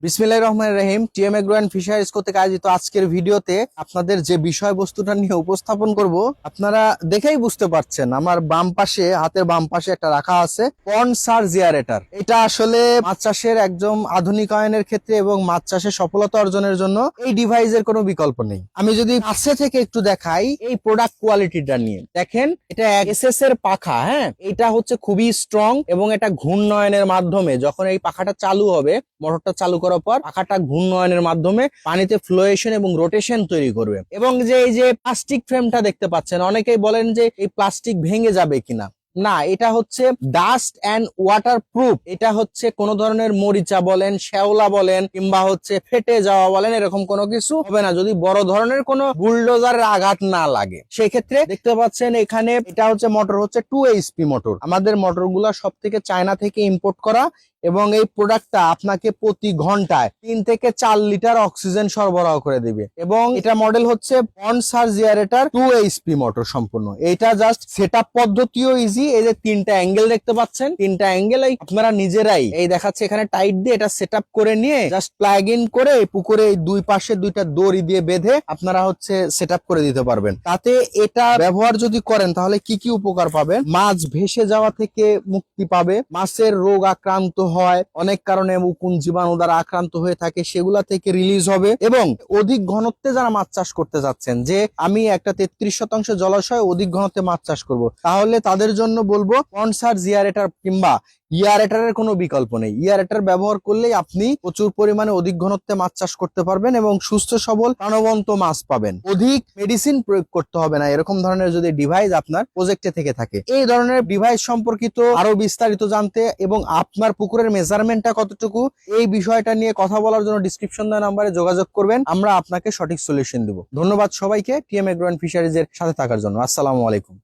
বিসমিল্লাহির রহমানির রহিম। TM agro and fisheries কর্তৃক আয়োজিত আজকের ভিডিওতে আপনাদের যে বিষয়বস্তুটা নিয়ে উপস্থাপন করব, আপনারা দেখেই বুঝতে পারছেন আমার বাম পাশে, হাতের বাম পাশে একটা রাখা আছে পন্ড সার্চ এয়ারেটর। এটা আসলে মাছ চাষের একদম আধুনিকায়নের ক্ষেত্রে এবং মাছ চাষের সফলতা অর্জনের জন্য এই ডিভাইসের কোনো বিকল্প নেই। আমি যদি কাছে থেকে একটু দেখাই এই প্রোডাক্ট কোয়ালিটিটা নিয়ে, দেখেন এটা এসএস এর পাখা। হ্যাঁ, এটা হচ্ছে খুবই স্ট্রং এবং এটা ঘূর্ণয়নের মাধ্যমে যখন এই পাখাটা চালু হবে, মোটরটা চালু করার পর পাখাটা ঘূর্ণয়নের মাধ্যমে পানিতে ফ্লোয়েশন এবং রোটেশন তৈরি করবে। এবং যে এই যে প্লাস্টিক ফ্রেমটা দেখতে পাচ্ছেন, অনেকেই বলেন যে এই প্লাস্টিক ভেঙে যাবে কিনা। না, এটা হচ্ছে ডাস্ট অ্যান্ড ওয়াটার প্রুফ। এটা হচ্ছে কোন ধরনের মরিচা বলেন, শ্যাওলা বলেন, কিংবা হচ্ছে ফেটে যাওয়া বলেন, এরকম কোনো কিছু হবে না যদি বড় ধরনের কোনো বুলডোজারের আঘাত না লাগে। সেক্ষেত্রে দেখতে পাচ্ছেন এখানে এটা হচ্ছে মোটর হচ্ছে 2 HP মোটর। আমাদের মোটরগুলো সব থেকে চায়না থেকে ইম্পোর্ট করা এবং এই প্রোডাক্টটা আপনাকে প্রতি ঘন্টায় 3 থেকে 4 লিটার অক্সিজেন সরবরাহ করে দিবে। এবং এটা মডেল হচ্ছে পন্ড সার্চ এয়ারেটর 2 HP মোটর সম্পূর্ণ। এটা জাস্ট সেটআপ পদ্ধতিও ইজি। এই যে 3টা অ্যাঙ্গেল দেখতে পাচ্ছেন, 3টা অ্যাঙ্গেল আপনারা নিজেরাই এই দেখাচ্ছে এখানে টাইট দিয়ে এটা সেটআপ করে নিয়ে জাস্ট প্লাগ ইন করে পুকুরে এই দুই পাশে 2টা দড়ি দিয়ে বেঁধে আপনারা হচ্ছে সেটআপ করে দিতে পারবেন। তাতে এটা ব্যবহার যদি করেন তাহলে কি কি উপকার পাবেন? মাছ ভেসে যাওয়া থেকে মুক্তি পাবে, মাছের রোগ আক্রান্ত হয়, অনেক কারণে উকুন জীবাণু দ্বারা আক্রান্ত হয়ে থাকে, সেগুলা থেকে রিলিজ হবে। এবং অধিক ঘনত্বে যারা মাছ চাষ করতে যাচ্ছেন, যে আমি একটা 33% জলাশয় অধিক ঘনত্বে মাছ চাষ করব, তাহলে তাদের জন্য বলবো পন্ড সার্চ এয়ারেটর কিংবা ইয়ারেটারের কোনো বিকল্প নেই। ইয়ারেটার ব্যবহার করলেই আপনি প্রচুর পরিমাণে অধিক ঘনত্বে মাছ চাষ করতে পারবেন এবং সুস্থ সবল প্রাণবন্ত মাছ পাবেন। অধিক মেডিসিন প্রয়োগ করতে হবে না, এরকম ধরনের যদি ডিভাইস আপনার প্রজেক্টে থেকে থাকে। এই ধরনের ডিভাইস সম্পর্কিত আরো বিস্তারিত জানতে এবং আপনার পুকুরের মেজারমেন্টটা কতটুকু, এই বিষয়টা নিয়ে কথা বলার জন্য ডিসক্রিপশন দেওয়া নাম্বারে যোগাযোগ করবেন, আমরা আপনাকে সঠিক সলিউশন দেব। ধন্যবাদ সবাইকে টিএম এগ্রো অ্যান্ড ফিশারিজ এর সাথে থাকার জন্য। আসসালামু আলাইকুম।